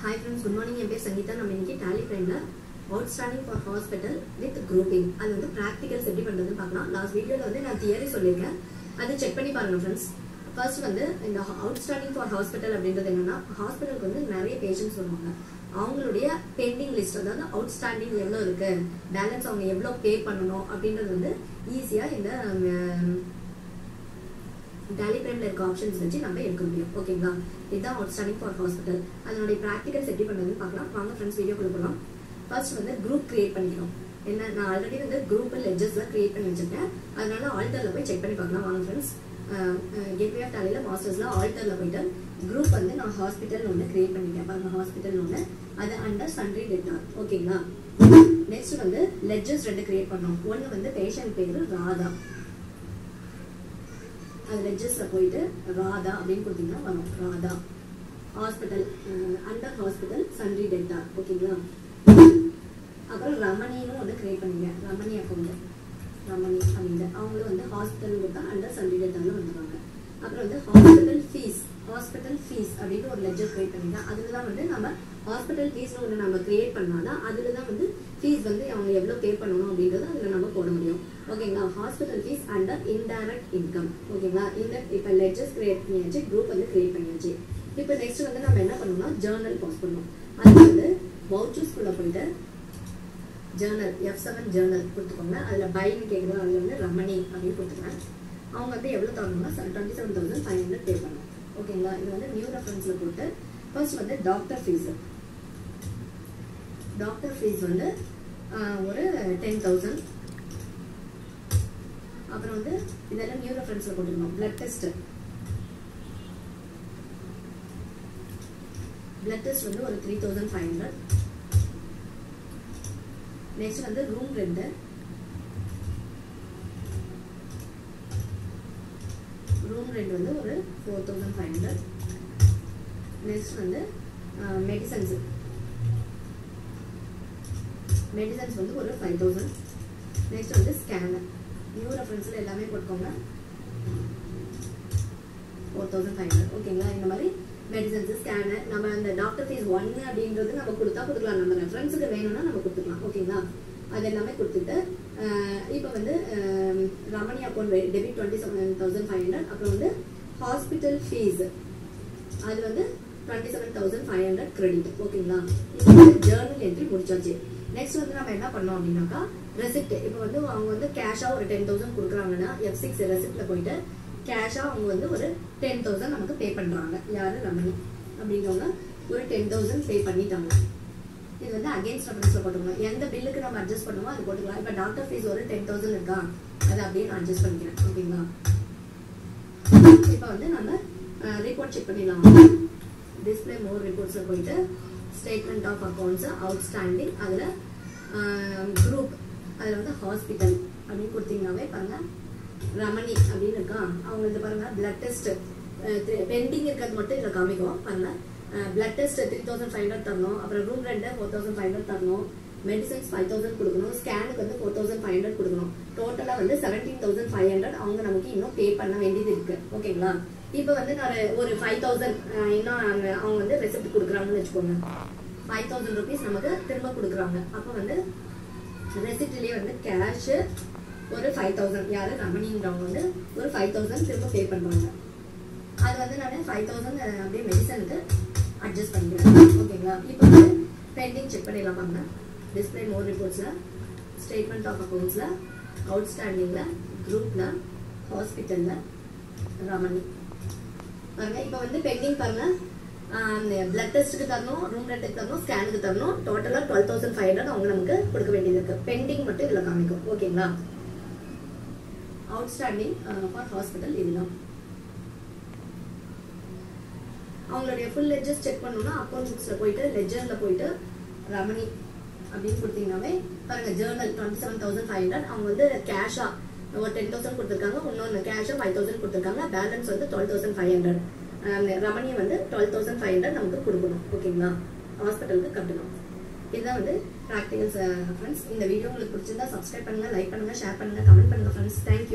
Hi friends, good morning. என் பேர் சங்கீதா. நம்ம இன்னைக்கு Tally Primeல outstanding for hospital with grouping அது வந்து practicals எப்படி பண்றதுன்னு பார்க்கலாம். லாஸ்ட் வீடியோல வந்து நான் தியரி சொல்லிருக்கேன். அதை செக் பண்ணி பாருங்க फ्रेंड्स. ஃபர்ஸ்ட் வந்து இந்த outstanding for hospital அப்படின்றது என்னன்னா ஹாஸ்பிடலுக்கு வந்து நிறைய பேஷண்ட்ஸ் வருவாங்க. அவங்களுடைய பெண்டிங் லிஸ்ட் அதாவது அவுட்ஸ்டாண்டிங் எவ்வளவு இருக்கு, பேலன்ஸ் அவங்க எவ்வளவு பே பண்ணணும் அப்படின்றது வந்து ஈஸியா இந்த Tally Primeல இருக்க ஆப்ஷன்ஸ் வச்சு நம்ம எடுக்க முடியும். ஓகேங்களா? இதுதான் அவுட்ஸ்டாண்டிங் ஃபார் ஹாஸ்பிட்டல். அதனுடைய ப்ராக்டிகல்ஸ் எப்படி பண்ணுறதுன்னு பார்க்கலாம். வாங்க ஃப்ரெண்ட்ஸ் வீடியோக்குள்ள போகலாம். ஃபர்ஸ்ட் வந்து குரூப் கிரியேட் பண்ணிக்கணும். என்ன நான் ஆல்ரெடி வந்து குரூப் லெட்ஜர்ஸ்லாம் கிரியேட் பண்ணி வச்சிருக்கேன். அதனால ஆல்டர்ல போய் செக் பண்ணி பார்க்கலாம். வாங்க ஃப்ரெண்ட்ஸ், கேட்வே ஆஃப் டாலில மாஸ்டர்ஸ்ல ஆல்டர்ல போயிட்டு குரூப் வந்து நான் ஹாஸ்பிட்டல் ஒன்று கிரியேட் பண்ணிட்டேன். பாருங்க, ஹாஸ்பிட்டல் ஒன்று, அது அண்டர் சன்ட்ரி டெட்டார். ஓகேங்களா? நெக்ஸ்ட் வந்து லெட்ஜர்ஸ் ரெண்டு கிரியேட் பண்ணோம். ஒன்று வந்து பேஷண்ட் பேரு ராதா, அது லெட்ஜர்ஸ்ல போயிட்டு ராதா அப்படின்னு கொடுத்தீங்கன்னா வரும். Radha hospital under hospital sundry delta. ஓகேங்களா? அப்புறம் ரமணின்னு வந்து கிரியேட் பண்ணீங்க. ரமணி அக்கௌண்ட், ரமணி அப்படிங்க அவங்களும் வந்து ஹாஸ்பிட்டல் கொடுத்தா அண்டர் சன்ட்ரி டெல்டான்னு வந்துருவாங்க. அப்புறம் வந்து ஹாஸ்பிட்டல் ஃபீஸ், ஹாஸ்பிட்டல் ஃபீஸ் அப்படின்னு ஒரு லெட்ஜர் கிரியேட் பண்ணிங்க. அதுல தான் வந்து நம்ம ஹாஸ்பிட்டல் ஃபீஸ்னு ஒன்று நம்ம கிரியேட் பண்ணாதான் அதுல தான் வந்து ஃபீஸ் வந்து அவங்க எவ்வளோ பே பண்ணணும் அப்படின்றத அதில் நம்ம போட முடியும். ஓகேங்களா? Hospital fees under indirect income. ஓகேங்களா? இந்த இப்போ லெட்ஜர்ஸ் கிரியேட் பண்ணியாச்சு, குரூப் வந்து கிரியேட் பண்ணியாச்சு. இப்போ நெக்ஸ்ட் வந்து நம்ம என்ன பண்ணணும்னா ஜேர்னல் பாஸ் பண்ணணும். அது வந்து வவுச்சர்ஸ்குள்ள போயிட்டு ஜேர்னல் F7 ஜேர்னல் கொடுத்துக்கோங்க. அதில் பைன்னு கேட்குறது, அதில் வந்து ரமணி அப்படின்னு கொடுத்துருவேன். அவங்க வந்து எவ்வளோ தரணும்னா 27,500 பே பண்ணணும். ஓகேங்களா? இது வந்து நியூ ரெஃபரன்ஸில் போட்டு ஃபர்ஸ்ட் வந்து டாக்டர் ஃபீஸ், டாக்டர் ஃபீஸ் வந்து ஒரு 10,000. அப்புறம் வந்து இதெல்லாம் நியூ ரெஃபரன்ஸ்ல போட்டுக்கணும். பிளட் டெஸ்ட், பிளட் டெஸ்ட் வந்து ஒரு 3,500. நெக்ஸ்ட் வந்து ரூம் ரெண்ட், ரூம் ரெண்ட் வந்து ஒரு 4,500. நெக்ஸ்ட் வந்து மெடிசன்ஸ், மெடிசன்ஸ் வந்து ஒரு 5,000. நெக்ஸ்ட் வந்து ஸ்கேனர், நியூ ரெஃபரன்ஸ்ல எல்லாமே போட்டுக்கோங்க, 4,500. ஓகேங்களா? இந்த மாதிரி மெடிசன்ஸ், ஸ்கேனர், நம்ம அந்த டாக்டர் ஃபீஸ் 1 அப்படின்றது நம்ம கொடுத்துக்கலாம். நம்ம ரெஃபரன்ஸுக்கு வேணும்னா நம்ம கொடுத்துக்கலாம். ஓகேங்களா? அது எல்லாமே கொடுத்துட்டு இப்போ வந்து ரமணி அக்கௌண்ட் டெபிட் 27,500. அப்புறம் வந்து ஹாஸ்பிட்டல் ஃபீஸ் அது வந்து 27,500 கிரெடிட். ஓகேங்களா? ஜேர்னல் என்ட்ரி முடிச்சாச்சு. நெக்ஸ்ட் வந்து நம்ம என்ன பண்ணோம் அப்படின்னாக்கா ரெசிப்ட். இப்போ வந்து அவங்க வந்து கேஷா ஒரு 10,000 கொடுக்குறாங்கன்னா F6 ரெசிப்ட்ல போயிட்டு கேஷா அவங்க வந்து ஒரு 10,000 நமக்கு பே பண்றாங்க. யாரு? ரமணி அப்படிங்கிறவங்க ஒரு 10,000 பே பண்ணிட்டாங்க. இது வந்து அகைன்ஸ்ட் ரெஃபரன்ஸ்ல போட்டுக்கணும். எந்த பில்லுக்கு நம்ம அட்ஜஸ்ட் பண்ணுமோ அது போட்டுக்கலாம். இப்போ டாக்டர் ஃபீஸ் ஒரு 10,000 இருக்கா, அதை அப்படியே நான் அட்ஜஸ்ட் பண்ணிக்கிறேன். ஓகேங்களா? இப்போ வந்து நம்ம ரிப்போர்ட் செக் பண்ணிடலாம். டிஸ்பிளே மோர் ரிப்போர்ட்ஸ்ல போயிட்டு ஸ்டேட்மெண்ட் ஆஃப் அக்கௌண்ட்ஸ் அவுட்ஸ்டாண்டிங், அதுல குரூப், அதுல வந்து ஹாஸ்பிட்டல் அப்படின்னு கொடுத்தீங்கன்னாவே பாருங்க ரமணி அப்படின்னு இருக்கா. அவங்க இது பாருங்க பிளட் டெஸ்ட் பெண்டிங் இருக்கிறது மட்டும் இதுல காமிக்கும். பாருங்க பிளட் டெஸ்ட் 3,500 தரணும். அப்புறம் ரூம் ரெண்ட் 4,500 தரணும். மெடிசன்ஸ் 5,000 கொடுக்கணும். ஸ்கேனுக்கு வந்து 4,500 கொடுக்கணும். டோட்டலா வந்து 17,500 அவங்க நமக்கு இன்னும் பே பண்ண வேண்டியது இருக்கு. ஓகேங்களா? இப்போ வந்து நான் ஒரு 5,000 இன்னும் அவங்க வந்து ரெசிப்ட் கொடுக்குறாங்கன்னு வச்சுக்கோங்க. 5,000 rupees நமக்கு திரும்ப கொடுக்குறாங்க. அப்போ வந்து ரெசிப்ட்லயே வந்து கேஷ் ஒரு 5,000 யாரு ரமணின்றவங்க வந்து ஒரு 5,000 திரும்ப பே பண்றாங்க. அது வந்து நான் 5,000 அப்படியே மெடிசனுக்கு அட்ஜஸ்ட் பண்ணிக்கிறேன். ஓகேங்களா? இப்போ வந்து பெண்டிங் செக் பண்ணிடலாம். பாருங்க டிஸ்பிளே மோர் ரிப்போர்ட்ஸ்ல ஸ்டேட்மெண்ட் ஆஃப் அக்கௌண்ட்ஸ்ல அவுட்ஸ்டாண்டிங்ல குரூப்ல ஹாஸ்பிட்டல்ல ரமணி பாருங்க. இப்போ வந்து பெண்டிங் பாருங்க, பிளட் டெஸ்ட்டுக்கு தரணும், ரூம் ரெண்ட்டுக்கு தரணும், ஸ்கேனுக்கு தரணும். டோட்டலா 12,500 அவங்க நமக்கு கொடுக்க வேண்டியது இருக்கு. பெண்டிங் மட்டும் இதுல காமிக்கும். ஓகேங்களா? அவுட்ஸ்டாண்டிங் ஃபார் ஹாஸ்பிட்டல் இதுதான். அவங்களுடைய ஃபுல் லெட்ஜர்ஸ் செக் பண்ணணும்னா அக்கௌண்ட் புக்ஸ்ல போயிட்டு லெட்ஜர்ல போயிட்டு ரமணி அப்படின்னு கொடுத்தீங்கன்னாவே பாருங்க ஜேர்னல் 27,500 அவங்க வந்து கேஷா ஒரு 10,000 கொடுத்துருக்காங்க. இன்னொன்று கேஷா 5,000 கொடுத்துருக்காங்க. பேலன்ஸ் வந்து 12,500. ரமணி வந்து 12,500 நமக்கு கொடுக்கணும். ஓகேங்களா? ஹாஸ்பிட்டலுக்கு கட்டணும். இதுதான் வந்து ப்ராக்டிகல்ஸ் ஃப்ரெண்ட்ஸ். இந்த வீடியோ உங்களுக்கு பிடிச்சிருந்தா சப்ஸ்கிரைப் பண்ணுங்க, லைக் பண்ணுங்க, ஷேர் பண்ணுங்க, கமெண்ட் பண்ணுங்க ஃப்ரெண்ட்ஸ். தேங்க்யூ.